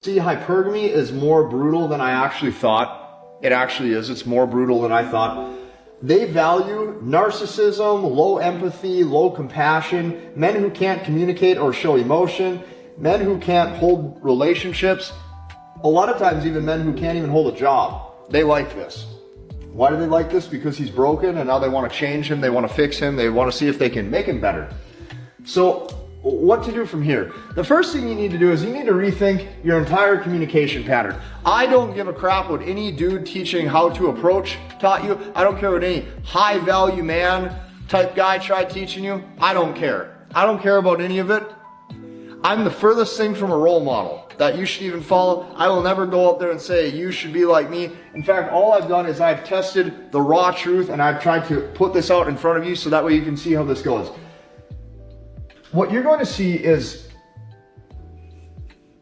See, hypergamy is more brutal than I actually thought. It actually is. It's more brutal than I thought. They value narcissism, low empathy, low compassion, men who can't communicate or show emotion, men who can't hold relationships, a lot of times even men who can't even hold a job. They like this. Why do they like this? Because he's broken and now they want to change him, they want to fix him, they want to see if they can make him better. So, what to do from here? The first thing you need to do is you need to rethink your entire communication pattern. I don't give a crap what any dude teaching how to approach taught you. I don't care what any high value man type guy tried teaching you. I don't care. I don't care about any of it. I'm the furthest thing from a role model that you should even follow. I will never go up there and say you should be like me. In fact, all I've done is I've tested the raw truth and I've tried to put this out in front of you so that way you can see how this goes. What you're going to see is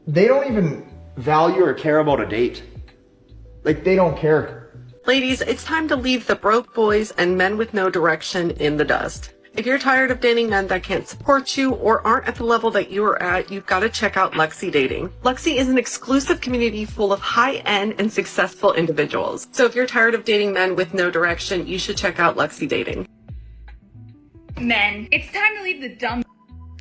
they don't even value or care about a date. Like, they don't care. Ladies, it's time to leave the broke boys and men with no direction in the dust. If you're tired of dating men that can't support you or aren't at the level that you are at, you've got to check out Luxy Dating. Luxy is an exclusive community full of high-end and successful individuals. So if you're tired of dating men with no direction, you should check out Luxy Dating. Men, it's time to leave the dumb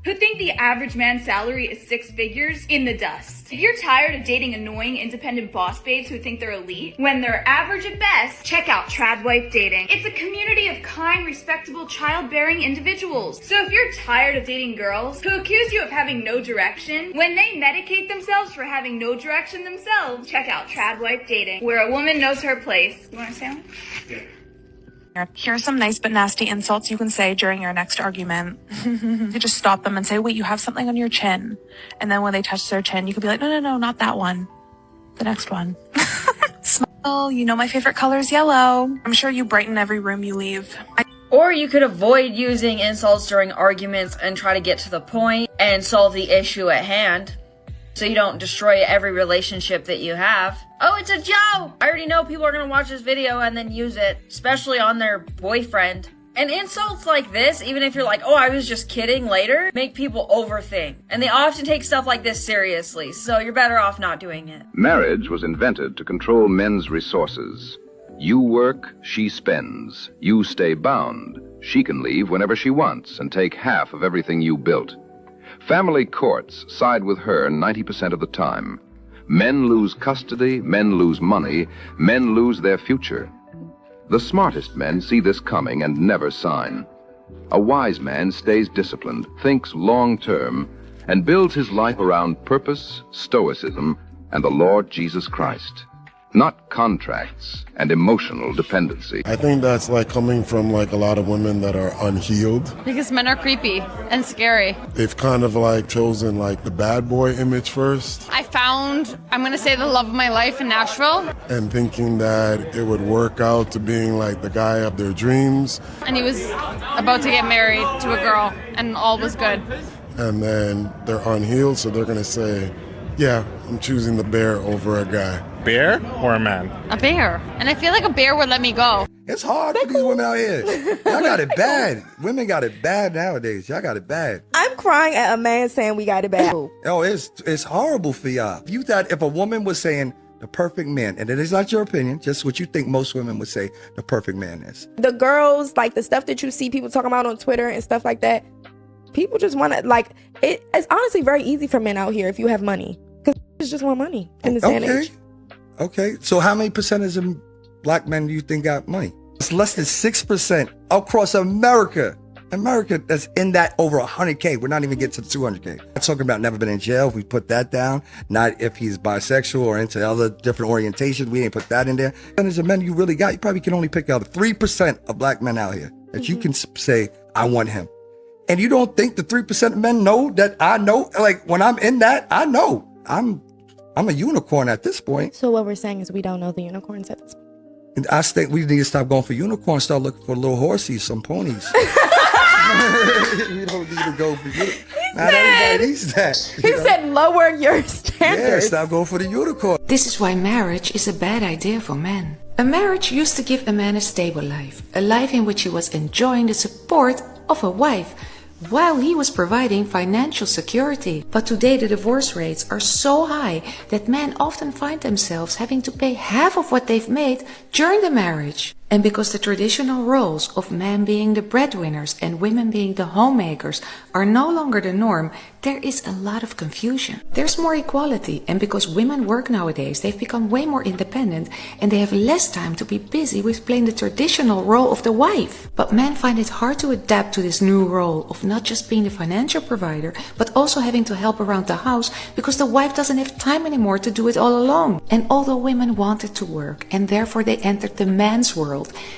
who think the average man's salary is 6 figures in the dust. If you're tired of dating annoying independent boss babes who think they're elite when they're average at best, check out Tradwife Dating. It's a community of kind, respectable, childbearing individuals. So if you're tired of dating girls who accuse you of having no direction when they medicate themselves for having no direction themselves, check out Tradwife Dating, where a woman knows her place. You want to say one? Yeah. Here are some nice but nasty insults you can say during your next argument. You just stop them and say, wait, you have something on your chin. And then when they touch their chin, you could be like, no, not that one. The next one. Smile, you know my favorite color is yellow. I'm sure you brighten every room you leave. Or you could avoid using insults during arguments and try to get to the point and solve the issue at hand, so you don't destroy every relationship that you have. Oh, it's a joke! I already know people are gonna watch this video and then use it, especially on their boyfriend. And insults like this, even if you're like, oh, I was just kidding later, make people overthink. And they often take stuff like this seriously, so you're better off not doing it. Marriage was invented to control men's resources. You work, she spends. You stay bound. She can leave whenever she wants and take half of everything you built. Family courts side with her 90% of the time. Men lose custody, men lose money, men lose their future. The smartest men see this coming and never sign. A wise man stays disciplined, thinks long-term, and builds his life around purpose, stoicism, and the Lord Jesus Christ. Not contracts and emotional dependency. I think that's like coming from like a lot of women that are unhealed. Because men are creepy and scary. They've kind of like chosen like the bad boy image first. I found, I'm going to say, the love of my life in Nashville. And thinking that it would work out to being like the guy of their dreams. And he was about to get married to a girl and all was good. And then they're unhealed, so they're going to say, yeah, I'm choosing the bear over a guy. Bear or a man? A bear. And I feel like a bear would let me go. It's hard for these women out here. Y'all got it bad. Women got it bad nowadays. Y'all got it bad. I'm crying at a man saying we got it bad. Oh, it's horrible for y'all. You thought if a woman was saying the perfect man, and it is not your opinion, just what you think most women would say the perfect man is. The girls, like the stuff that you see people talking about on Twitter and stuff like that, people just want to, like, it's honestly very easy for men out here if you have money. Because just want money in this day and age. Okay, so how many percentage of black men do you think got money? It's less than 6% across America. America that's in that over 100K. We're not even getting to the 200K. I'm talking about never been in jail. If we put that down, not if he's bisexual or into other different orientations. We ain't put that in there. And as a men you really got, you probably can only pick out 3% of black men out here that you can say, I want him. And you don't think the 3% of men know that I know? Like when I'm in that, I know. I'm a unicorn at this point. So what we're saying is we don't know the unicorns at this point. And I think we need to stop going for unicorns, start looking for little horsies, some ponies. You don't need to go for unicorns. Not everybody needs that. He said lower your standards. Yeah, stop going for the unicorn. This is why marriage is a bad idea for men. A marriage used to give a man a stable life, a life in which he was enjoying the support of a wife, while he was providing financial security. But today the divorce rates are so high that men often find themselves having to pay half of what they've made during the marriage. And because the traditional roles of men being the breadwinners and women being the homemakers are no longer the norm, there is a lot of confusion. There's more equality, and because women work nowadays, they've become way more independent and they have less time to be busy with playing the traditional role of the wife. But men find it hard to adapt to this new role of not just being the financial provider, but also having to help around the house because the wife doesn't have time anymore to do it all alone. And although women wanted to work and therefore they entered the man's world,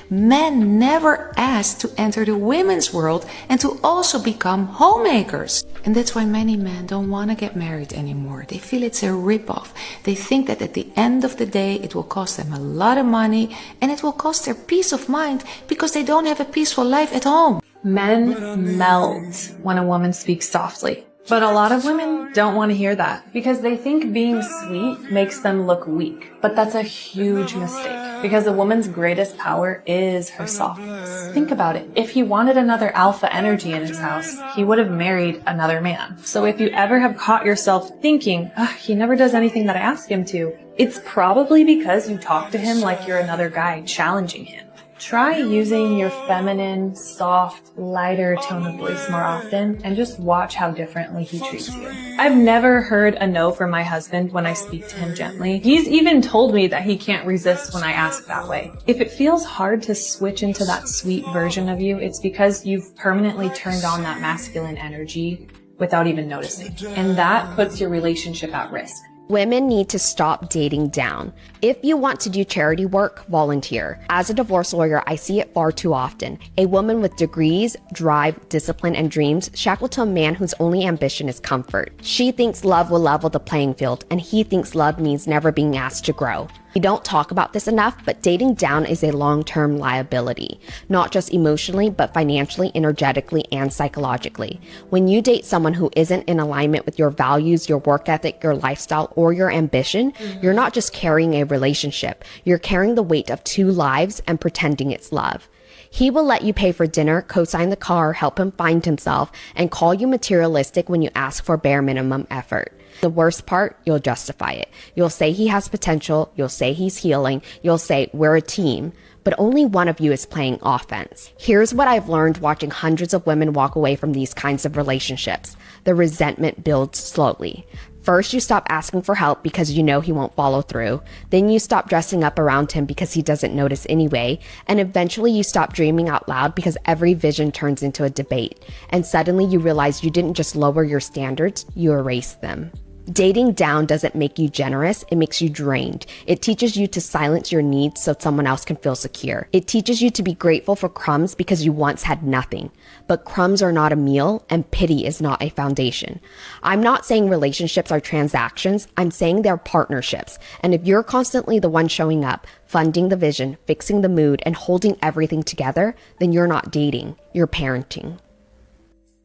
men never asked to enter the women's world and to also become homemakers. And that's why many men don't want to get married anymore. They feel it's a rip-off. They think that at the end of the day it will cost them a lot of money and it will cost their peace of mind because they don't have a peaceful life at home. Men melt when a woman speaks softly. But a lot of women don't want to hear that because they think being sweet makes them look weak. But that's a huge mistake because a woman's greatest power is her softness. Think about it. If he wanted another alpha energy in his house, he would have married another man. So if you ever have caught yourself thinking, he never does anything that I ask him to, it's probably because you talk to him like you're another guy challenging him. Try using your feminine, soft, lighter tone of voice more often and just watch how differently he treats you. I've never heard a no from my husband when I speak to him gently. He's even told me that he can't resist when I ask that way. If it feels hard to switch into that sweet version of you, it's because you've permanently turned on that masculine energy without even noticing. And that puts your relationship at risk. Women need to stop dating down. If you want to do charity work, volunteer. As a divorce lawyer, I see it far too often. A woman with degrees, drive, discipline, and dreams shackled to a man whose only ambition is comfort. She thinks love will level the playing field, and he thinks love means never being asked to grow. We don't talk about this enough, but dating down is a long-term liability, not just emotionally, but financially, energetically, and psychologically. When you date someone who isn't in alignment with your values, your work ethic, your lifestyle, or your ambition, you're not just carrying a relationship, you're carrying the weight of two lives and pretending it's love. He will let you pay for dinner, co-sign the car, help him find himself, and call you materialistic when you ask for bare minimum effort. The worst part, you'll justify it. You'll say he has potential, you'll say he's healing, you'll say we're a team, but only one of you is playing offense. Here's what I've learned watching hundreds of women walk away from these kinds of relationships. The resentment builds slowly. First, you stop asking for help because you know he won't follow through. Then you stop dressing up around him because he doesn't notice anyway. And eventually you stop dreaming out loud because every vision turns into a debate. And suddenly you realize you didn't just lower your standards, you erased them. Dating down doesn't make you generous, it makes you drained. It teaches you to silence your needs so someone else can feel secure. It teaches you to be grateful for crumbs because you once had nothing. But crumbs are not a meal, and pity is not a foundation. I'm not saying relationships are transactions, I'm saying they're partnerships. And if you're constantly the one showing up, funding the vision, fixing the mood, and holding everything together, then you're not dating, you're parenting.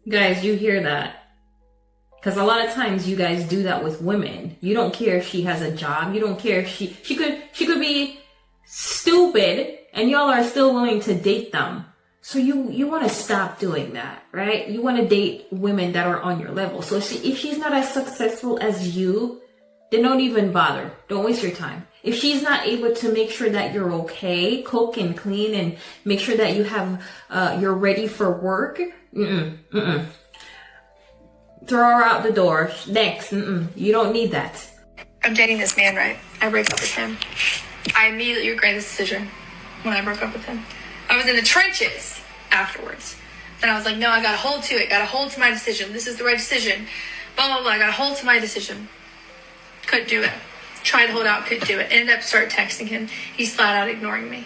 Guys, you hear that? Because a lot of times you guys do that with women. You don't care if she has a job. You don't care if she could be stupid and y'all are still willing to date them. So you want to stop doing that, right? You want to date women that are on your level. So if she's not as successful as you, then don't even bother. Don't waste your time. If she's not able to make sure that you're okay, cook and clean and make sure that you have, you're ready for work, throw her out the door. Next. You don't need that. I'm dating this man, right? I break up with him. I immediately regret this decision when I broke up with him. I was in the trenches afterwards. Then I was like, no, I gotta hold to it. Gotta hold to my decision. This is the right decision. Blah, blah, blah. I gotta hold to my decision. Couldn't do it. Tried to hold out, couldn't do it. Ended up start texting him. He's flat out ignoring me.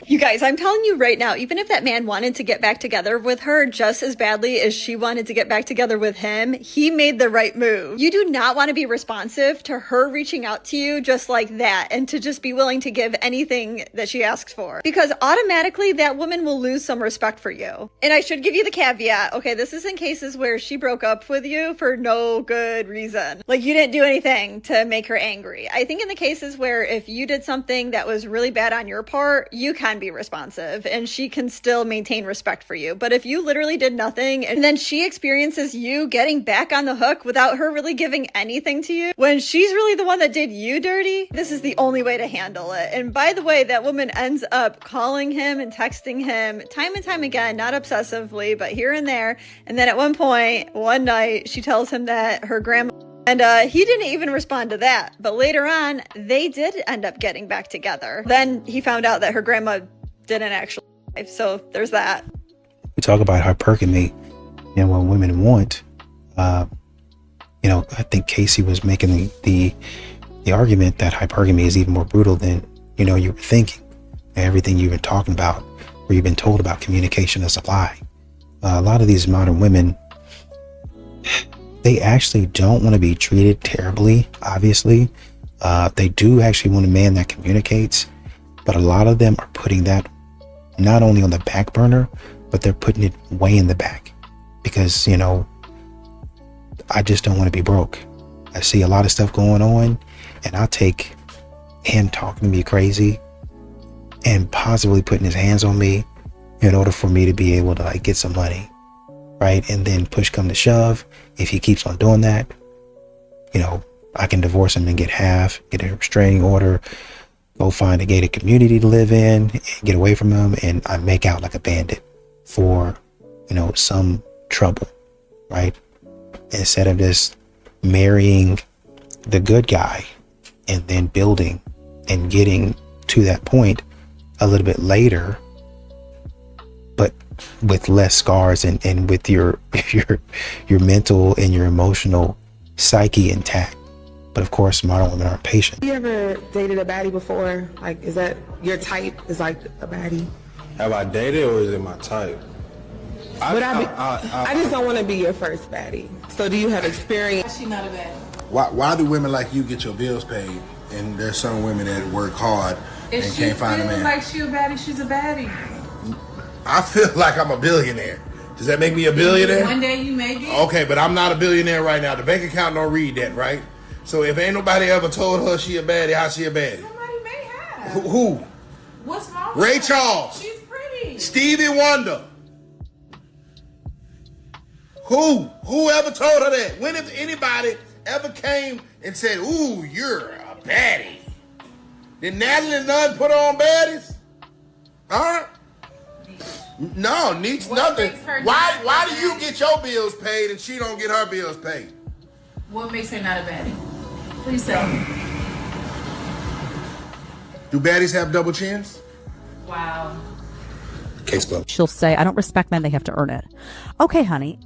You guys, I'm telling you right now, even if that man wanted to get back together with her just as badly as she wanted to get back together with him, he made the right move. You do not want to be responsive to her reaching out to you just like that and to just be willing to give anything that she asks for. Because automatically that woman will lose some respect for you. And I should give you the caveat, okay, this is in cases where she broke up with you for no good reason. Like you didn't do anything to make her angry. I think in the cases where if you did something that was really bad on your part, you can can be responsive and she can still maintain respect for you. But if you literally did nothing and then she experiences you getting back on the hook without her really giving anything to you, when she's really the one that did you dirty, this is the only way to handle it. And by the way, that woman ends up calling him and texting him time and time again, not obsessively, but here and there. And then at one point, one night, she tells him that her grandma, and he didn't even respond to that. But later on, they did end up getting back together. Then he found out that her grandma didn't actually live. So there's that. We talk about hypergamy and what women want. You know, I think Casey was making the argument that hypergamy is even more brutal than, you know, you were thinking. Everything you've been talking about, where you've been told about communication is a lie. A lot of these modern women, they actually don't want to be treated terribly, obviously. They do actually want a man that communicates, but a lot of them are putting that not only on the back burner, but they're putting it way in the back because, you know, I just don't want to be broke. I see a lot of stuff going on, and I'll take him talking to me crazy and possibly putting his hands on me in order for me to be able to like get some money, right? And then push come to shove, if he keeps on doing that, you know, I can divorce him and get half, get a restraining order, go find a gated community to live in, and get away from him, and I make out like a bandit for, you know, some trouble, right? Instead of just marrying the good guy and then building and getting to that point a little bit later, but with less scars and with your mental and your emotional psyche intact. But of course, modern women aren't patient. You ever dated a baddie before? Like, is that your type? Is like a baddie? Have I dated or is it my type? I just don't want to be your first baddie. So do you have experience? She not a baddie. Why do women like you get your bills paid and there's some women that work hard and can't find a man? If she like she a baddie, she's a baddie. I feel like I'm a billionaire. Does that make me a billionaire? One day you may be. Okay, but I'm not a billionaire right now. The bank account don't read that, right? So if ain't nobody ever told her she a baddie, how she a baddie? Somebody may have. Who? What's wrong with Ray her? Charles. She's pretty. Stevie Wonder. Who ever told her that? When if anybody ever came and said, ooh, you're a baddie? Did Natalie Nunn put on baddies? Huh? No, needs nothing. Why do you get your bills paid and she don't get her bills paid? What makes her not a baddie? Please tell me. Do baddies have double chins? Wow. Case closed. She'll say, I don't respect men, they have to earn it. Okay, honey,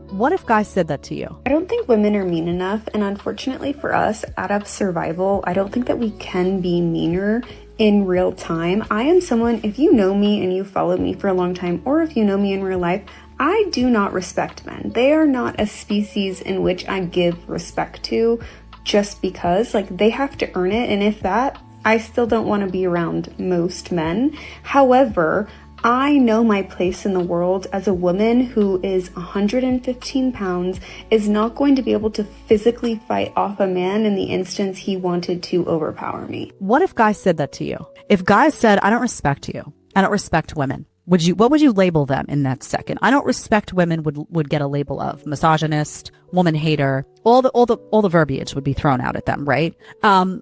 what if guys said that to you? I don't think women are mean enough, and unfortunately for us, out of survival, I don't think that we can be meaner in real time. I am someone, if you know me and you followed me for a long time, or if you know me in real life, I do not respect men. They are not a species in which I give respect to just because, like, they have to earn it, and if that, I still don't want to be around most men. However, I know my place in the world as a woman who is 115 pounds, is not going to be able to physically fight off a man in the instance he wanted to overpower me. What if guys said that to you? If guys said, I don't respect you, I don't respect women, what would you label them in that second? I don't respect women would get a label of misogynist, woman hater, all the verbiage would be thrown out at them, right?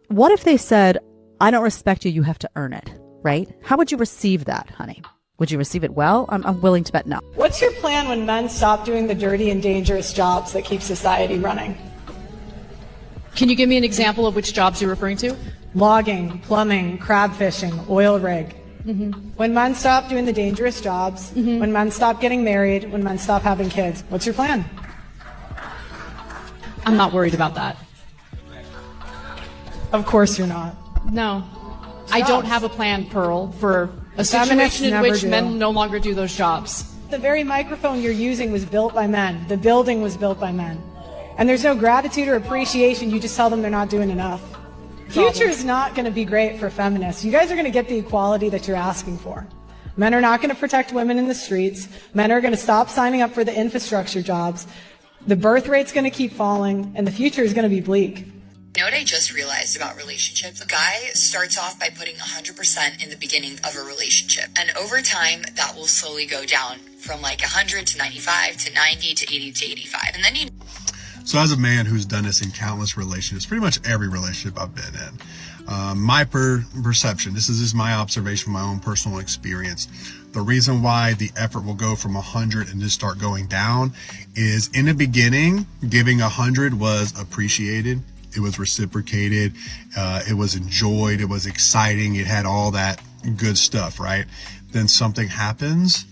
What if they said, I don't respect you, you have to earn it, right? How would you receive that, honey? Would you receive it well? I'm willing to bet no. What's your plan when men stop doing the dirty and dangerous jobs that keep society running? Can you give me an example of which jobs you're referring to? Logging, plumbing, crab fishing, oil rig. When men stop doing the dangerous jobs, when men stop getting married, when men stop having kids, what's your plan? I'm not worried about that. Of course you're not. No. I don't have a plan, Pearl, for a situation in which men no longer do those jobs. The very microphone you're using was built by men. The building was built by men. And there's no gratitude or appreciation. You just tell them they're not doing enough. Future is not going to be great for feminists. You guys are going to get the equality that you're asking for. Men are not going to protect women in the streets. Men are going to stop signing up for the infrastructure jobs. The birth rate's going to keep falling, and the future is going to be bleak. You know what I just realized about relationships? A guy starts off by putting 100% in the beginning of a relationship. And over time, that will slowly go down from like 100 to 95 to 90 to 80 to 85. And then you... So as a man who's done this in countless relationships, pretty much every relationship I've been in, my perception, this is just my observation from my own personal experience. The reason why the effort will go from 100 and just start going down is in the beginning, giving 100 was appreciated. It was reciprocated. It was enjoyed. It was exciting. It had all that good stuff, right? Then something happens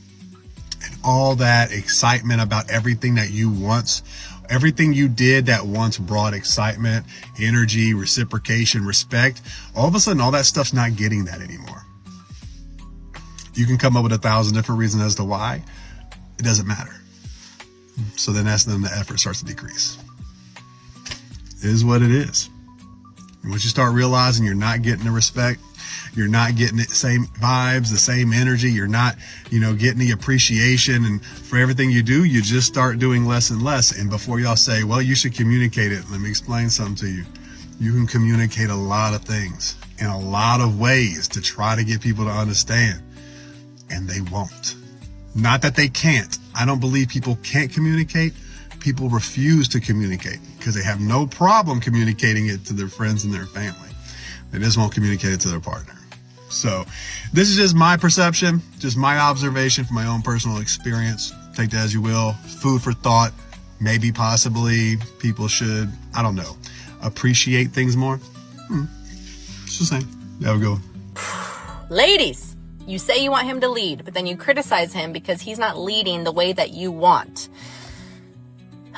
and all that excitement about everything that you once, everything you did that once brought excitement, energy, reciprocation, respect, all of a sudden, all that stuff's not getting that anymore. You can come up with 1,000 different reasons as to why. It doesn't matter. So then that's when the effort starts to decrease. It is what it is. And once you start realizing you're not getting the respect, you're not getting the same vibes, the same energy, you're not, getting the appreciation, and for everything you do, you just start doing less and less. And before y'all say, well, you should communicate it, let me explain something to you. You can communicate a lot of things in a lot of ways to try to get people to understand, and they won't. Not that they can't. I don't believe people can't communicate. People refuse to communicate because they have no problem communicating it to their friends and their family. They just won't communicate it to their partner. So this is just my perception, just my observation from my own personal experience. Take that as you will. Food for thought. Maybe possibly people should, I don't know, appreciate things more. Just the same. There we go. Ladies, you say you want him to lead, but then you criticize him because he's not leading the way that you want.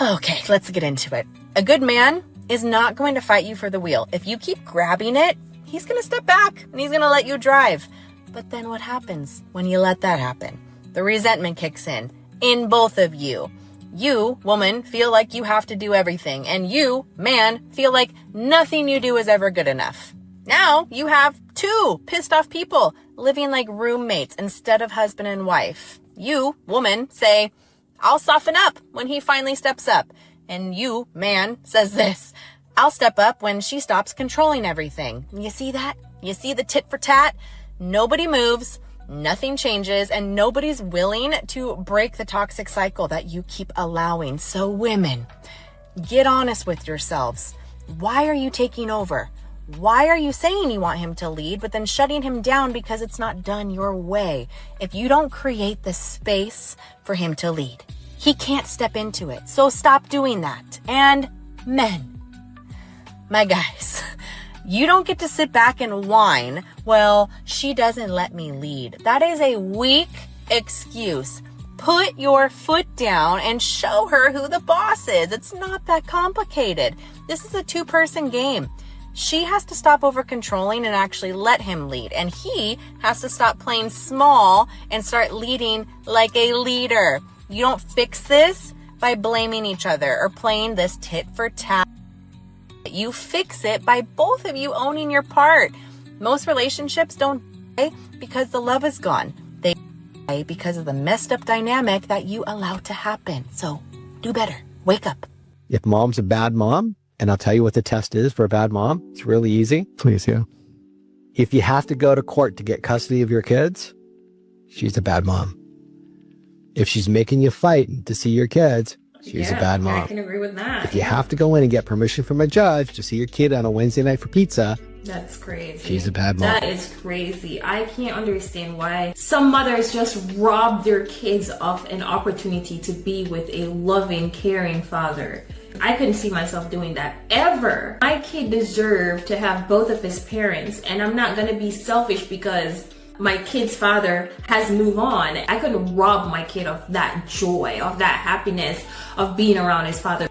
Okay, let's get into it. A good man is not going to fight you for the wheel. If you keep grabbing it, he's going to step back and he's going to let you drive. But then what happens when you let that happen? The resentment kicks in both of you. You, woman, feel like you have to do everything. And you, man, feel like nothing you do is ever good enough. Now you have two pissed off people living like roommates instead of husband and wife. You, woman, say, I'll soften up when he finally steps up. And you, man, says this, I'll step up when she stops controlling everything. You see that? You see the tit for tat? Nobody moves, nothing changes, and nobody's willing to break the toxic cycle that you keep allowing. So women, get honest with yourselves. Why are you taking over? Why are you saying you want him to lead, but then shutting him down because it's not done your way? If you don't create the space for him to lead, he can't step into it. So stop doing that. And men, my guys, you don't get to sit back and whine, well, she doesn't let me lead. That is a weak excuse. Put your foot down and show her who the boss is. It's not that complicated. This is a two-person game. She has to stop over controlling and actually let him lead. And he has to stop playing small and start leading like a leader. You don't fix this by blaming each other or playing this tit for tat. You fix it by both of you owning your part. Most relationships don't die because the love is gone. They die because of the messed up dynamic that you allowed to happen. So do better. Wake up. If mom's a bad mom, and I'll tell you what the test is for a bad mom. It's really easy. Please, yeah. If you have to go to court to get custody of your kids, she's a bad mom. If she's making you fight to see your kids, she's a bad mom. I can agree with that. If you have to go in and get permission from a judge to see your kid on a Wednesday night for pizza, that's crazy. She's a bad mom. That is crazy. I can't understand why some mothers just rob their kids of an opportunity to be with a loving, caring father. I couldn't see myself doing that ever. My kid deserved to have both of his parents, and I'm not gonna be selfish because my kid's father has moved on. I couldn't rob my kid of that joy, of that happiness of being around his father.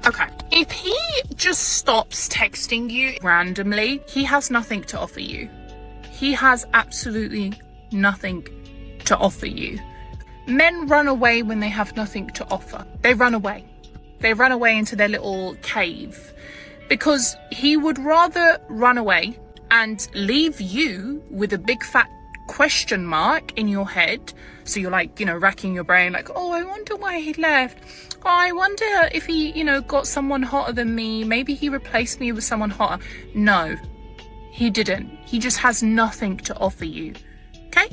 Okay, if he just stops texting you randomly, he has nothing to offer you. He has absolutely nothing to offer you. Men run away when they have nothing to offer. They run away. They run away into their little cave because he would rather run away and leave you with a big fat question mark in your head. So you're like, racking your brain like, oh, I wonder why he left. Oh, I wonder if he, got someone hotter than me. Maybe he replaced me with someone hotter. No, he didn't. He just has nothing to offer you. Okay?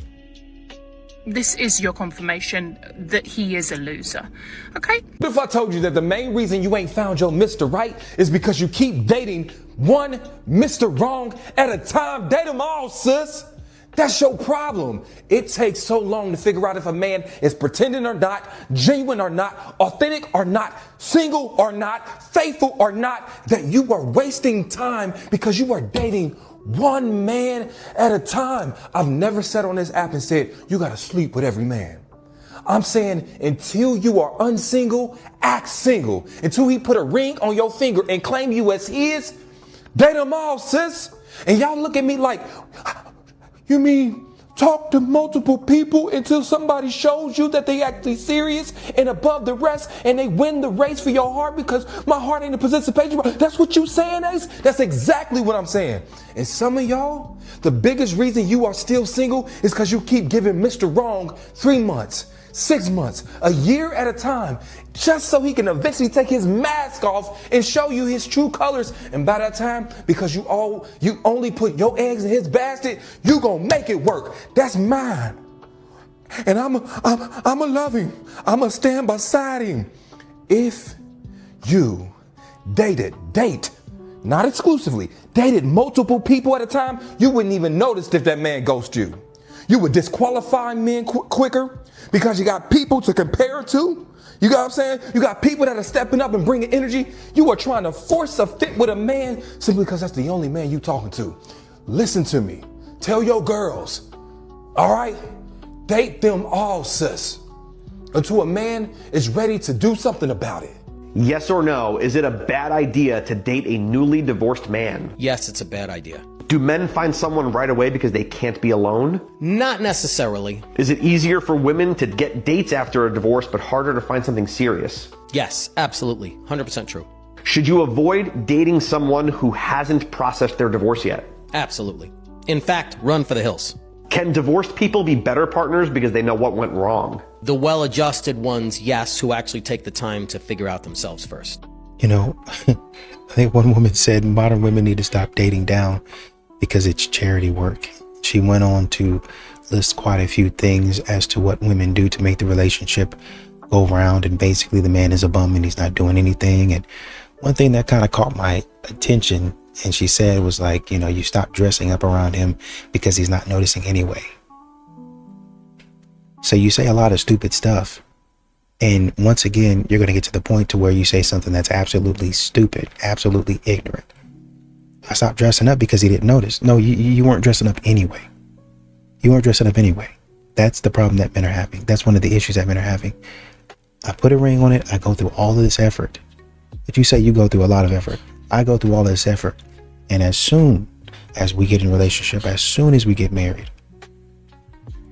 This is your confirmation that he is a loser. Okay? What if I told you that the main reason you ain't found your Mr. Right is because you keep dating one Mr. Wrong at a time? Date them all, sis. That's your problem. It takes so long to figure out if a man is pretending or not, genuine or not, authentic or not, single or not, faithful or not, that you are wasting time because you are dating one man at a time. I've never sat on this app and said, you got to sleep with every man. I'm saying until you are unsingle, act single. Until he put a ring on your finger and claim you as his, date them all, sis. And y'all look at me like, you mean talk to multiple people until somebody shows you that they actually serious and above the rest and they win the race for your heart because my heart ain't in participation? That's what you saying, Ace? That's exactly what I'm saying. And some of y'all, the biggest reason you are still single is because you keep giving Mr. Wrong 3 months, 6 months, a year at a time, just so he can eventually take his mask off and show you his true colors. And by that time, because you only put your eggs in his basket, you gonna make it work. That's mine. And I'ma love him. I'ma stand beside him. If you date, not exclusively, dated multiple people at a time, you wouldn't even notice if that man ghosted you. You would disqualify men quicker because you got people to compare to. You got what I'm saying? You got people that are stepping up and bringing energy. You are trying to force a fit with a man simply because that's the only man you talking to. Listen to me. Tell your girls, all right? Date them all, sis, until a man is ready to do something about it. Yes or no, is it a bad idea to date a newly divorced man? Yes, it's a bad idea. Do men find someone right away because they can't be alone? Not necessarily. Is it easier for women to get dates after a divorce but harder to find something serious? Yes, absolutely. 100% true. Should you avoid dating someone who hasn't processed their divorce yet? Absolutely. In fact, run for the hills. Can divorced people be better partners because they know what went wrong? The well-adjusted ones, yes, who actually take the time to figure out themselves first. I think one woman said modern women need to stop dating down because it's charity work. She went on to list quite a few things as to what women do to make the relationship go round, and basically the man is a bum and he's not doing anything. And one thing that kind of caught my attention, and she said, was like, you stop dressing up around him because he's not noticing anyway. So you say a lot of stupid stuff, and once again you're going to get to the point to where you say something that's absolutely stupid, absolutely ignorant. I stopped dressing up because he didn't notice. No, you weren't dressing up anyway. You weren't dressing up anyway. That's the problem that men are having. That's one of the issues that men are having. I put a ring on it. I go through all of this effort. But you say you go through a lot of effort. I go through all this effort. And as soon as we get in a relationship, as soon as we get married,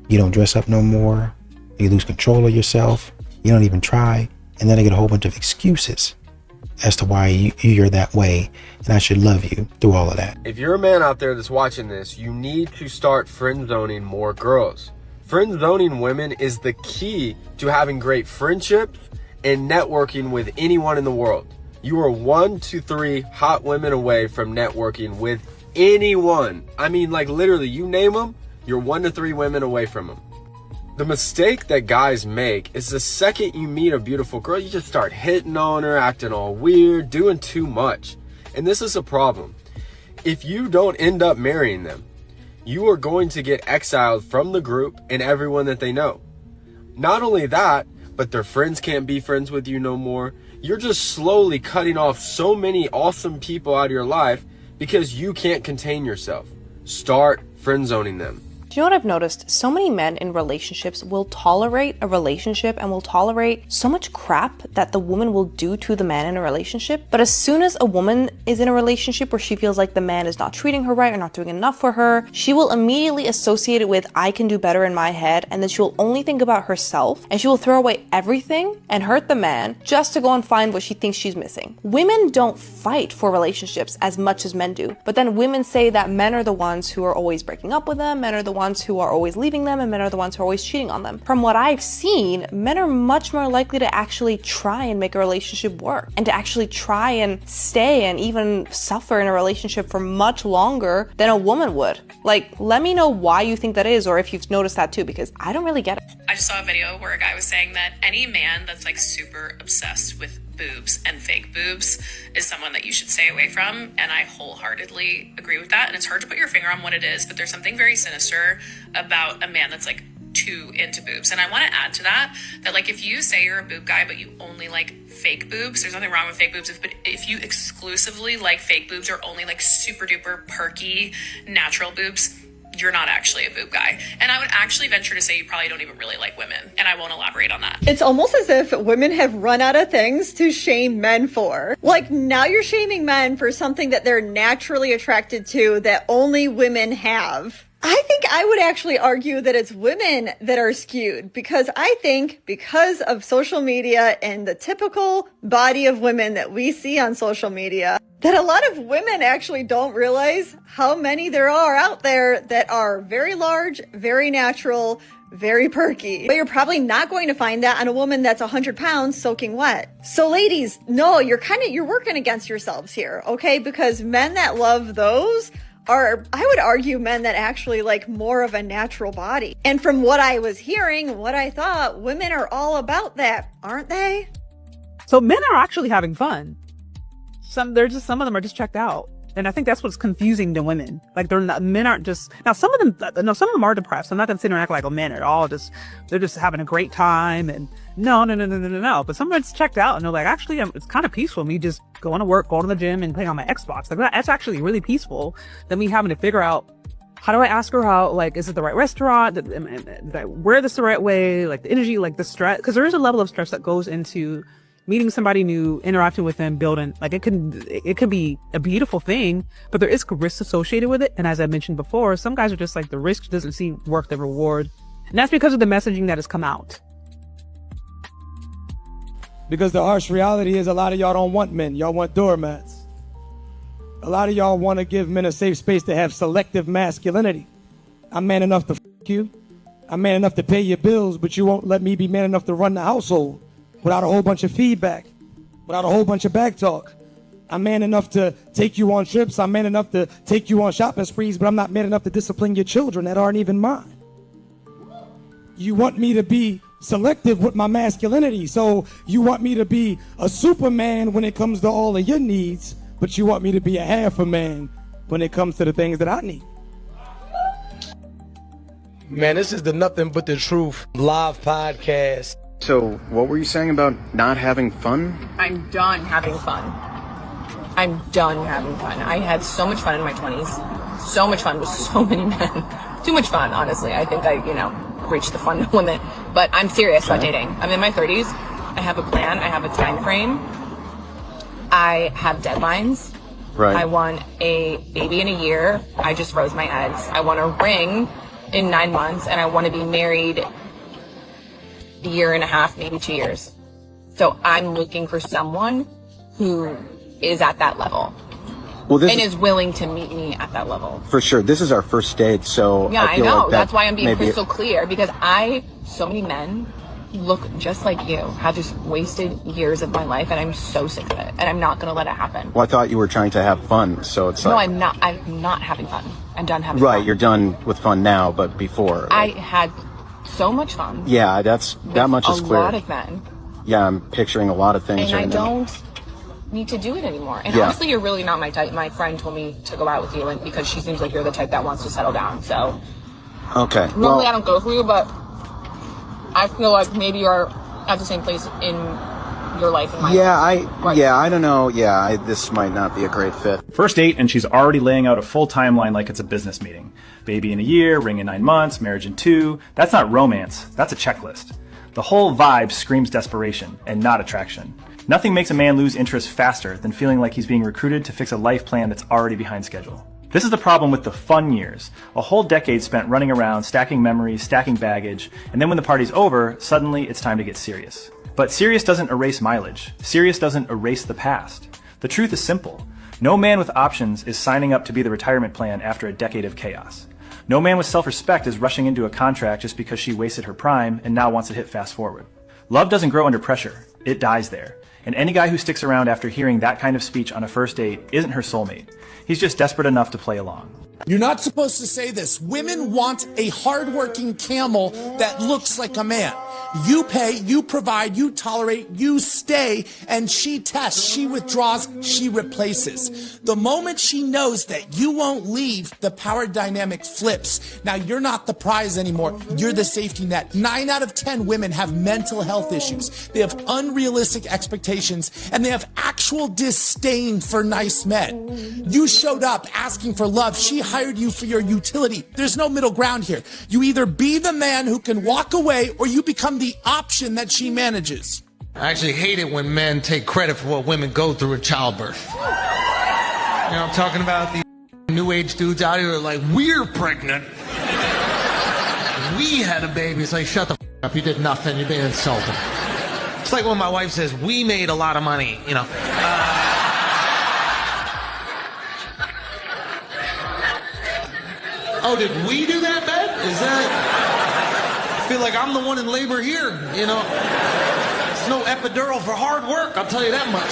you don't dress up no more. You lose control of yourself. You don't even try. And then I get a whole bunch of excuses as to why you're that way, and I should love you through all of that. If you're a man out there that's watching this, you need to start friend zoning more girls. Friend zoning women is the key to having great friendships and networking with anyone in the world. You are 1 to 3 hot women away from networking with anyone. I mean, like literally, you name them, you're 1 to 3 women away from them. The mistake that guys make is the second you meet a beautiful girl, you just start hitting on her, acting all weird, doing too much. And this is a problem. If you don't end up marrying them, you are going to get exiled from the group and everyone that they know. Not only that, but their friends can't be friends with you no more. You're just slowly cutting off so many awesome people out of your life because you can't contain yourself. Start friend zoning them. Do you know what I've noticed? So many men in relationships will tolerate a relationship and will tolerate so much crap that the woman will do to the man in a relationship. But as soon as a woman is in a relationship where she feels like the man is not treating her right or not doing enough for her, she will immediately associate it with, I can do better in my head, and then she will only think about herself, and she will throw away everything and hurt the man just to go and find what she thinks she's missing. Women don't fight for relationships as much as men do, but then women say that men are the ones who are always breaking up with them, men are the ones who are always leaving them and men are the ones who are always cheating on them. From what I've seen, men are much more likely to actually try and make a relationship work and to actually try and stay and even suffer in a relationship for much longer than a woman would. Like, let me know why you think that is, or if you've noticed that too, because I don't really get it. I just saw a video where a guy was saying that any man that's like super obsessed with boobs and fake boobs is someone that you should stay away from, and I wholeheartedly agree with that. And it's hard to put your finger on what it is, but there's something very sinister about a man that's like too into boobs. And I want to add to that like if you say you're a boob guy but you only like fake boobs, there's nothing wrong with fake boobs, but if you exclusively like fake boobs or only like super duper perky natural boobs, you're not actually a boob guy. And I would actually venture to say you probably don't even really like women, and I won't elaborate on that. It's almost as if women have run out of things to shame men for. Like, now you're shaming men for something that they're naturally attracted to that only women have. I think I would actually argue that it's women that are skewed, because I think because of social media and the typical body of women that we see on social media, that a lot of women actually don't realize how many there are out there that are very large, very natural, very perky. But you're probably not going to find that on a woman that's 100 pounds soaking wet. So ladies, no, you're working against yourselves here, okay? Because men that love those are, I would argue, men that actually like more of a natural body. And from what I was hearing, what I thought, women are all about that, aren't they? So men are actually having fun. Some of them are just checked out. And I think that's what's confusing to women. Like, men aren't just, now some of them are depressed. I'm not going to sit here and act like, men are all they're just having a great time. And no. But some of it's checked out and they're like, actually, it's kind of peaceful. Me just going to work, going to the gym and playing on my Xbox. Like, that's actually really peaceful than me having to figure out, how do I ask her out? Like, is it the right restaurant? Did I wear this the right way? Like, the energy, like the stress, because there is a level of stress that goes into meeting somebody new, interacting with them, building, like it could be a beautiful thing, but there is risk associated with it. And as I mentioned before, some guys are just like, the risk doesn't seem worth the reward. And that's because of the messaging that has come out. Because the harsh reality is a lot of y'all don't want men. Y'all want doormats. A lot of y'all want to give men a safe space to have selective masculinity. I'm man enough to f*** you. I'm man enough to pay your bills, but you won't let me be man enough to run the household without a whole bunch of feedback, without a whole bunch of back talk. I'm man enough to take you on trips. I'm man enough to take you on shopping sprees, but I'm not man enough to discipline your children that aren't even mine. You want me to be selective with my masculinity, so you want me to be a superman when it comes to all of your needs, but you want me to be a half a man when it comes to the things that I need. Man, this is the Nothing But the Truth live podcast. So, what were you saying about not having fun? I'm done having fun. I'm done having fun. I had so much fun in my 20s. So much fun with so many men. Too much fun, honestly. I think I, reached the fun limit. But I'm serious about dating. I'm in my 30s. I have a plan. I have a time frame. I have deadlines. Right. I want a baby in a year. I just froze my eggs. I want a ring in 9 months, and I want to be married a year and a half, maybe 2 years. So I'm looking for someone who is at that level. Well, and is willing to meet me at that level. For sure. This is our first date, so yeah, I feel know. Like that's why I'm being crystal clear, because so many men look just like you, have just wasted years of my life, and I'm so sick of it, and I'm not going to let it happen. Well, I thought you were trying to have fun, so it's No, like... I'm not having fun. I'm done having fun. Right, you're done with fun now, but before... I had so much fun. Yeah, that much is clear. A lot of men. Yeah, I'm picturing a lot of things. And I don't need to do it anymore. And honestly, you're really not my type. My friend told me to go out with you, and because she seems like you're the type that wants to settle down. So okay. Normally I don't go for you, but I feel like maybe you're at the same place in your life and my life. I don't know. This might not be a great fit. First date, and she's already laying out a full timeline like it's a business meeting. Baby in a year, ring in 9 months, marriage in 2. That's not romance. That's a checklist. The whole vibe screams desperation and not attraction. Nothing makes a man lose interest faster than feeling like he's being recruited to fix a life plan that's already behind schedule. This is the problem with the fun years. A whole decade spent running around, stacking memories, stacking baggage, and then when the party's over, suddenly it's time to get serious. But serious doesn't erase mileage. Serious doesn't erase the past. The truth is simple. No man with options is signing up to be the retirement plan after a decade of chaos. No man with self-respect is rushing into a contract just because she wasted her prime and now wants to hit fast forward. Love doesn't grow under pressure. It dies there. And any guy who sticks around after hearing that kind of speech on a first date isn't her soulmate. He's just desperate enough to play along. You're not supposed to say this. Women want a hardworking camel that looks like a man. You pay, you provide, you tolerate, you stay, and she tests, she withdraws, she replaces. The moment she knows that you won't leave, the power dynamic flips. Now you're not the prize anymore. You're the safety net. 9 out of 10 women have mental health issues. They have unrealistic expectations, and they have actual disdain for nice men. You showed up asking for love. She hired you for your utility. There's no middle ground here. You either be the man who can walk away, or you become the option that she manages. I actually hate it when men take credit for what women go through in childbirth. You know, I'm talking about the new age dudes out here who are like, we're pregnant. We had a baby. It's like, shut the up. You did nothing. You're being insulted. It's like when my wife says, we made a lot of money, you know. Oh, did we do that, Ben? Is that... I feel like I'm the one in labor here, you know. It's no epidural for hard work, I'll tell you that much.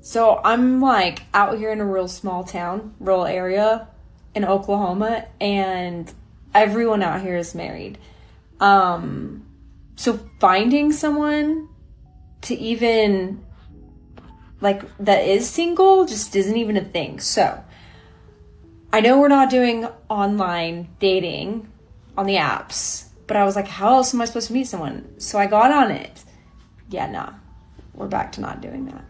So I'm like out here in a real small town, rural area in Oklahoma, and everyone out here is married. So finding someone to even like that is single just isn't even a thing. So I know we're not doing online dating on the apps, but I was like, how else am I supposed to meet someone? So I got on it. Yeah, nah, we're back to not doing that.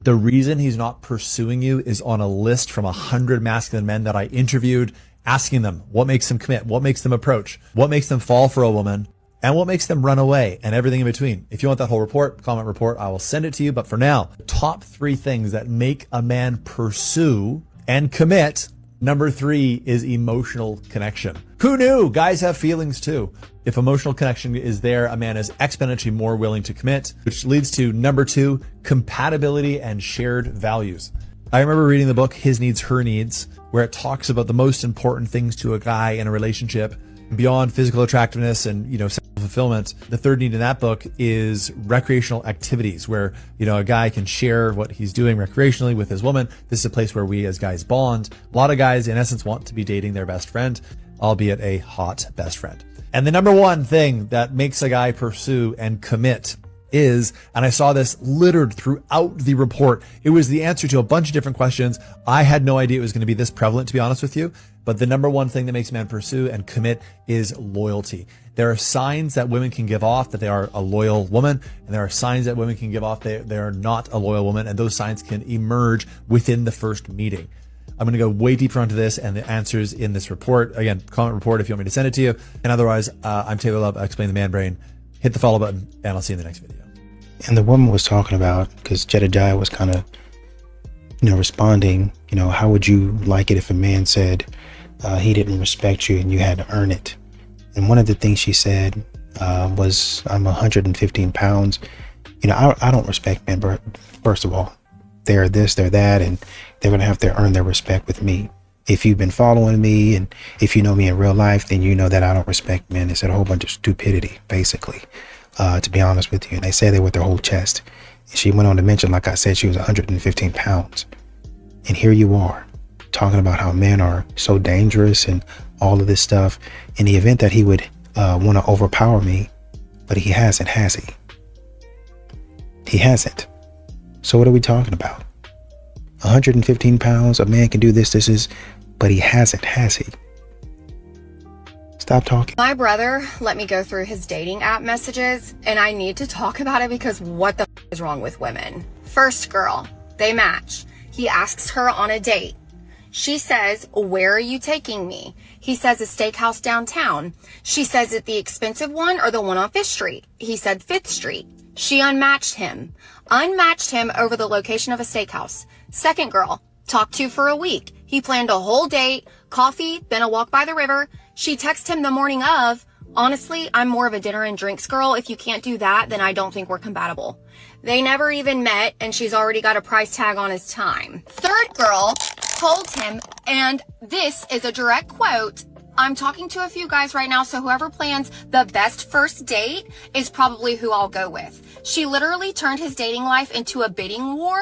The reason he's not pursuing you is on a list from 100 masculine men that I interviewed, asking them what makes them commit, what makes them approach, what makes them fall for a woman, and what makes them run away, and everything in between. If you want that whole report, comment report, I will send it to you. But for now, top 3 things that make a man pursue and commit. Number 3 is emotional connection. Who knew? Guys have feelings too. If emotional connection is there, a man is exponentially more willing to commit, which leads to number 2, compatibility and shared values. I remember reading the book, His Needs, Her Needs, where it talks about the most important things to a guy in a relationship beyond physical attractiveness and, sexual fulfillment. The third need in that book is recreational activities where, a guy can share what he's doing recreationally with his woman. This is a place where we as guys bond. A lot of guys, in essence, want to be dating their best friend, albeit a hot best friend. And the number 1 thing that makes a guy pursue and commit is, and I saw this littered throughout the report, it was the answer to a bunch of different questions. I had no idea it was going to be this prevalent, to be honest with you. But the number 1 thing that makes men pursue and commit is loyalty. There are signs that women can give off that they are a loyal woman, and there are signs that women can give off they are not a loyal woman, and those signs can emerge within the first meeting. I'm going to go way deeper onto this and the answers in this report. Again, comment report if you want me to send it to you. And otherwise, I'm Taylor Love. I explain the man brain. Hit the follow button, and I'll see you in the next video. And the woman was talking about, because Jedediah was kind of, responding, how would you like it if a man said he didn't respect you and you had to earn it? And one of the things she said was, I'm 115 pounds. I don't respect men, but first of all, they're this, they're that, and they're going to have to earn their respect with me. If you've been following me and if you know me in real life, then you know that I don't respect men. It's a whole bunch of stupidity, basically, to be honest with you. And they say that with their whole chest. And she went on to mention, like I said, she was 115 pounds. And here you are talking about how men are so dangerous and all of this stuff in the event that he would want to overpower me, but he hasn't, has he? He hasn't. So what are we talking about? 115 pounds, a man can do this, but he hasn't, has he? Stop talking. My brother let me go through his dating app messages, and I need to talk about it because what the f is wrong with women? First girl, they match. He asks her on a date. She says, where are you taking me? He says a steakhouse downtown. She says it the expensive one or the one on 5th Street. He said 5th Street. She unmatched him over the location of a steakhouse. Second girl, talked to for a week. He planned a whole date, coffee, then a walk by the river. She texted him the morning of, honestly, I'm more of a dinner and drinks girl. If you can't do that, then I don't think we're compatible. They never even met, and she's already got a price tag on his time. Third girl told him, and this is a direct quote, I'm talking to a few guys right now, so whoever plans the best first date is probably who I'll go with. She literally turned his dating life into a bidding war.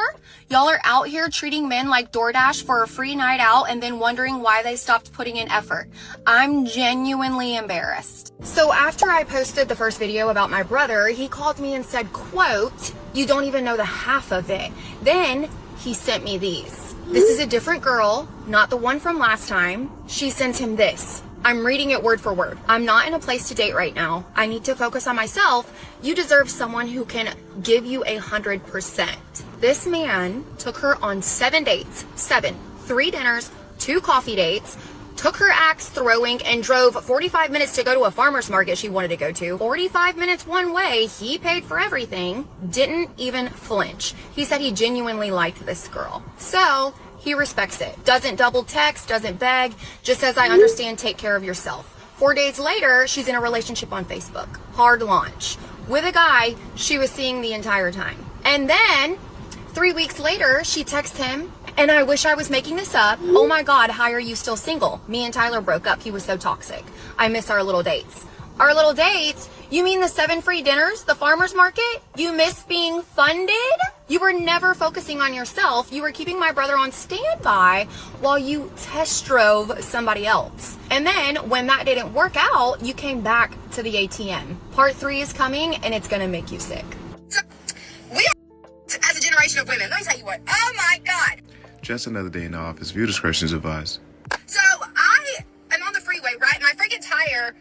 Y'all are out here treating men like DoorDash for a free night out and then wondering why they stopped putting in effort. I'm genuinely embarrassed. So after I posted the first video about my brother, he called me and said, quote, you don't even know the half of it. Then he sent me these. This is a different girl, not the one from last time. She sent him this. I'm reading it word for word. I'm not in a place to date right now. I need to focus on myself. You deserve someone who can give you 100%. This man took her on 7 dates, 3 dinners, 2 coffee dates, took her axe throwing and drove 45 minutes to go to a farmer's market she wanted to go to. 45 minutes one way, he paid for everything, didn't even flinch. He said he genuinely liked this girl. So he respects it. Doesn't double text, doesn't beg, just says, I understand, take care of yourself. 4 days later, she's in a relationship on Facebook. Hard launch. With a guy she was seeing the entire time. And then 3 weeks later, she texts him, and I wish I was making this up. Oh my God, how are you still single? Me and Tyler broke up. He was so toxic. I miss our little dates. Our little dates? You mean the 7 free dinners? The farmer's market? You miss being funded? You were never focusing on yourself. You were keeping my brother on standby while you test drove somebody else. And then when that didn't work out, you came back to the ATM. Part 3 is coming and it's gonna make you sick. We are as a generation of women. Let me tell you what. Oh my God. Just another day in the office. View discretion is advised. So I am on the freeway, right? My freaking tire,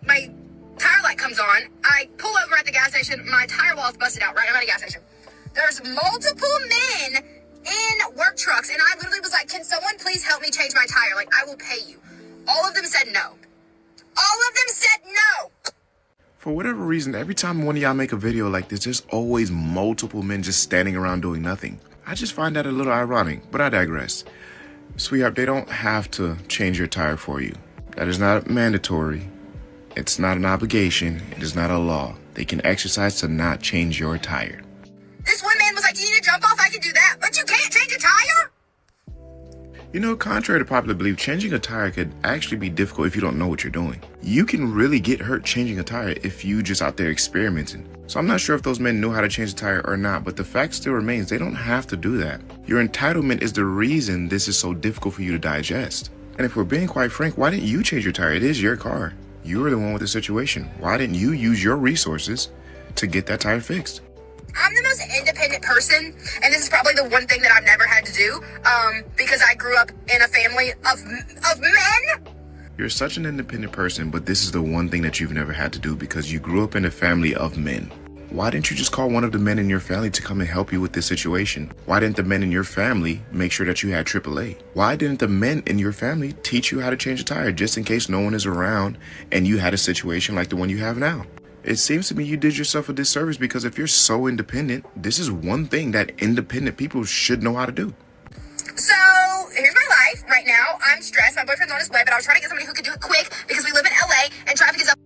my tire light comes on. I pull over at the gas station. My tire wall is busted out, right? I'm at a gas station. There's multiple men in work trucks. And I literally was like, can someone please help me change my tire? Like, I will pay you. All of them said no. All of them said no. For whatever reason, every time one of y'all make a video like this, there's always multiple men just standing around doing nothing. I just find that a little ironic, but I digress. Sweetheart, they don't have to change your tire for you. That is not mandatory. It's not an obligation. It is not a law. They can exercise to not change your tire. This one man was like, do you need to jump off? I can do that. But you can't change a tire? You know, contrary to popular belief, changing a tire could actually be difficult if you don't know what you're doing. You can really get hurt changing a tire if you just out there experimenting. So I'm not sure if those men knew how to change the tire or not, but the fact still remains they don't have to do that. Your entitlement is the reason this is so difficult for you to digest. And if we're being quite frank, why didn't you change your tire? It is your car. You were the one with the situation. Why didn't you use your resources to get that tire fixed? I'm the most independent person, and this is probably the one thing that I've never had to do, because I grew up in a family of men. You're such an independent person, but this is the one thing that you've never had to do because you grew up in a family of men. Why didn't you just call one of the men in your family to come and help you with this situation? Why didn't the men in your family make sure that you had AAA? Why didn't the men in your family teach you how to change a tire just in case no one is around and you had a situation like the one you have now? It seems to me you did yourself a disservice because if you're so independent, this is one thing that independent people should know how to do. So, here's my life right now. I'm stressed. My boyfriend's on his way, but I was trying to get somebody who could do it quick because we live in LA and traffic is up.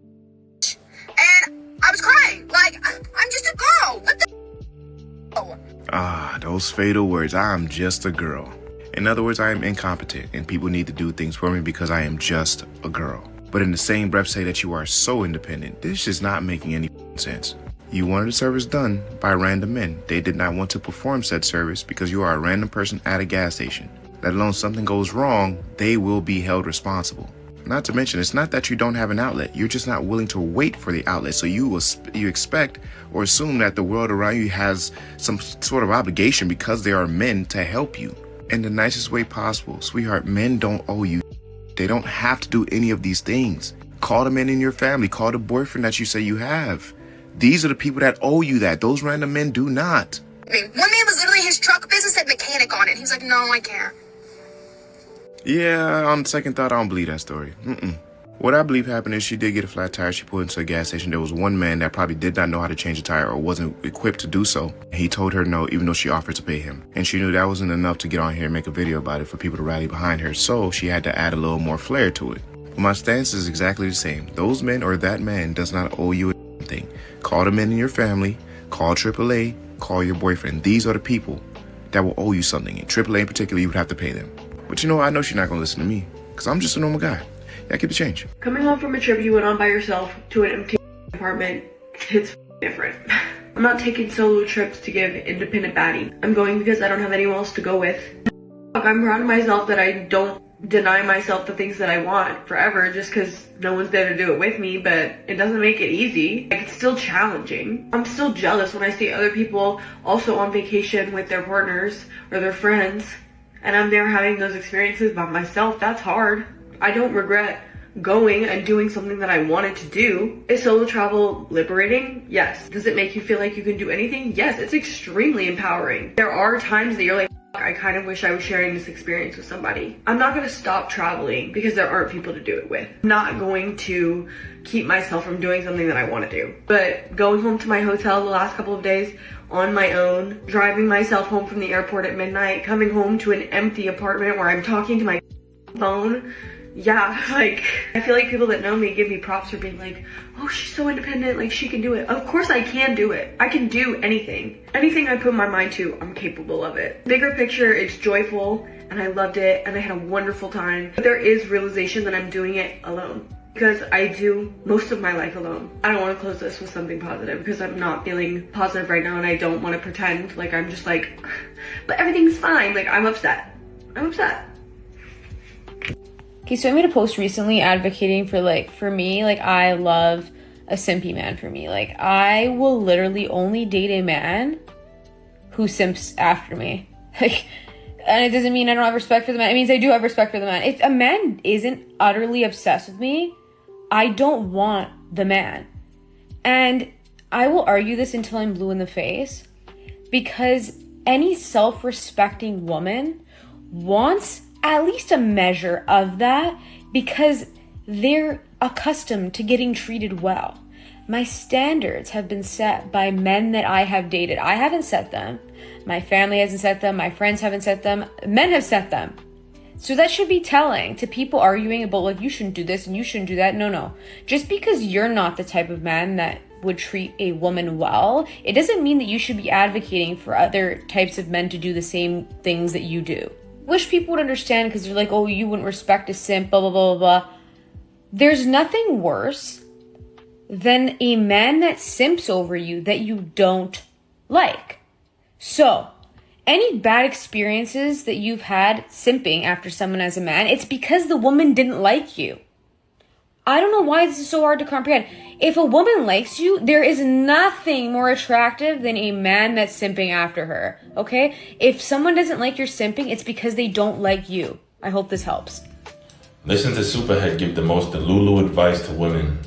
And I was crying. Like, I'm just a girl. What the? Ah, those fatal words. I'm just a girl. In other words, I am incompetent and people need to do things for me because I am just a girl. But in the same breath say that you are so independent. This is not making any sense. You wanted a service done by random men. They did not want to perform said service because you are a random person at a gas station. Let alone something goes wrong, they will be held responsible. Not to mention, it's not that you don't have an outlet. You're just not willing to wait for the outlet. So you expect or assume that the world around you has some sort of obligation because they are men to help you in the nicest way possible. Sweetheart, men don't owe you. They don't have to do any of these things. Call the men in your family. Call the boyfriend that you say you have. These are the people that owe you that. Those random men do not. I mean, one man was literally, his truck business had mechanic on it. He was like, no, I can't. Yeah, on second thought, I don't believe that story. What I believe happened is she did get a flat tire. She pulled into a gas station. There was one man that probably did not know how to change a tire or wasn't equipped to do so. He told her no, even though she offered to pay him. And she knew that wasn't enough to get on here and make a video about it for people to rally behind her. So she had to add a little more flair to it. But my stance is exactly the same. Those men or that man does not owe you anything. Call the men in your family, call AAA, call your boyfriend. These are the people that will owe you something. In AAA in particular, you would have to pay them. But you know, I know she's not going to listen to me because I'm just a normal guy. Yeah, keep the change. Coming home from a trip you went on by yourself to an empty apartment hits different. I'm not taking solo trips to give independent baddie. I'm going because I don't have anyone else to go with. I'm proud of myself that I don't deny myself the things that I want forever just because no one's there to do it with me, but it doesn't make it easy. Like, it's still challenging. I'm still jealous when I see other people also on vacation with their partners or their friends, and I'm there having those experiences by myself. That's hard. I don't regret going and doing something that I wanted to do. Is solo travel liberating? Yes. Does it make you feel like you can do anything? Yes, it's extremely empowering. There are times that you're like, I kind of wish I was sharing this experience with somebody. I'm not going to stop traveling because there aren't people to do it with. I'm not going to keep myself from doing something that I want to do. But going home to my hotel the last couple of days on my own, driving myself home from the airport at midnight, coming home to an empty apartment where I'm talking to my phone. Yeah, like, I feel like people that know me give me props for being like, oh, she's so independent, like, she can do it. Of course I can do it. I can do anything. Anything I put my mind to, I'm capable of it. Bigger picture, it's joyful, and I loved it, and I had a wonderful time. But there is realization that I'm doing it alone, because I do most of my life alone. I don't want to close this with something positive, because I'm not feeling positive right now, and I don't want to pretend like I'm just like, but everything's fine. Like, I'm upset. I'm upset. Okay, so I made a post recently advocating for me, I love a simpy man for me. Like, I will literally only date a man who simps after me. Like, and it doesn't mean I don't have respect for the man. It means I do have respect for the man. If a man isn't utterly obsessed with me, I don't want the man. And I will argue this until I'm blue in the face, because any self-respecting woman wants at least a measure of that, because they're accustomed to getting treated well. My standards have been set by men that I have dated. I haven't set them. My family hasn't set them. My friends haven't set them. Men have set them. So that should be telling to people arguing about, like, you shouldn't do this and you shouldn't do that. No. Just because you're not the type of man that would treat a woman well, it doesn't mean that you should be advocating for other types of men to do the same things that you do. Wish people would understand, because they're like, oh, you wouldn't respect a simp, blah, blah, blah, blah. There's nothing worse than a man that simps over you that you don't like. So, any bad experiences that you've had simping after someone as a man, it's because the woman didn't like you. I don't know why this is so hard to comprehend. If a woman likes you, there is nothing more attractive than a man that's simping after her, okay? If someone doesn't like your simping, it's because they don't like you. I hope this helps. Listen to Superhead give the most Delulu advice to women.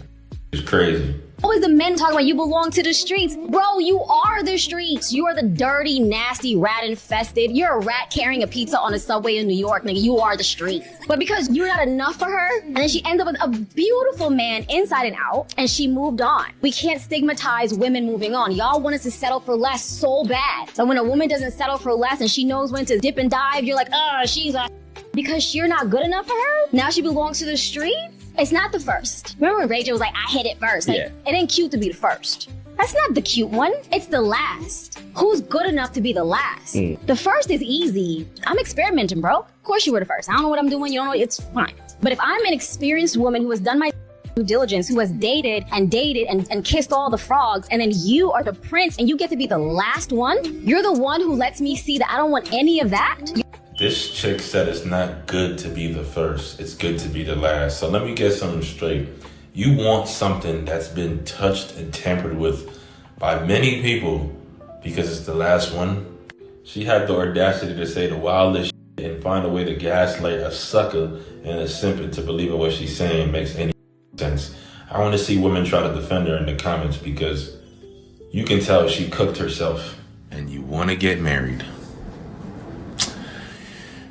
It's crazy. Always the men talking about you belong to the streets. Bro, you are the streets. You are the dirty, nasty, rat-infested. You're a rat carrying a pizza on a subway in New York, nigga. You are the streets. But because you're not enough for her, and then she ends up with a beautiful man inside and out, and she moved on. We can't stigmatize women moving on. Y'all want us to settle for less so bad. So when a woman doesn't settle for less and she knows when to dip and dive, you're like, oh, she's a... Because you're not good enough for her? Now she belongs to the streets? It's not the first. Remember when Ray J was like, I hit it first? Like, it ain't cute to be the first. That's not the cute one. It's the last. Who's good enough to be the last? The first is easy. I'm experimenting, bro. Of course you were the first. I don't know what I'm doing. You don't know. It's fine. But if I'm an experienced woman who has done my due diligence, who has dated and kissed all the frogs, and then you are the prince and you get to be the last one, you're the one who lets me see that I don't want any of that. This chick said it's not good to be the first, it's good to be the last. So let me get something straight. You want something that's been touched and tampered with by many people because it's the last one? She had the audacity to say the wildest shit and find a way to gaslight a sucker and a simp into believing what she's saying makes any sense. I want to see women try to defend her in the comments, because you can tell she cooked herself. And you want to get married.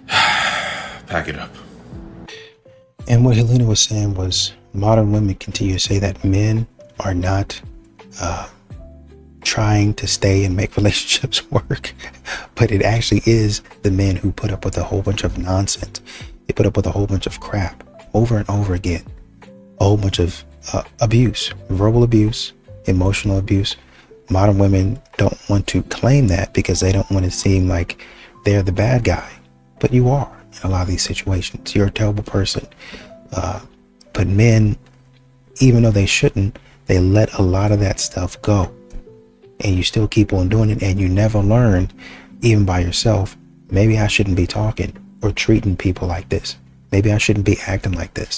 Pack it up. And what Helena was saying was, modern women continue to say that men are not trying to stay and make relationships work, but it actually is the men who put up with a whole bunch of nonsense. They put up with a whole bunch of crap over and over again, a whole bunch of abuse, verbal abuse, emotional abuse, Modern women don't want to claim that because they don't want to seem like they're the bad guy. But you are in a lot of these situations. You're a terrible person. But men, even though they shouldn't, they let a lot of that stuff go. And you still keep on doing it, and you never learn, even by yourself, maybe I shouldn't be talking or treating people like this. Maybe I shouldn't be acting like this.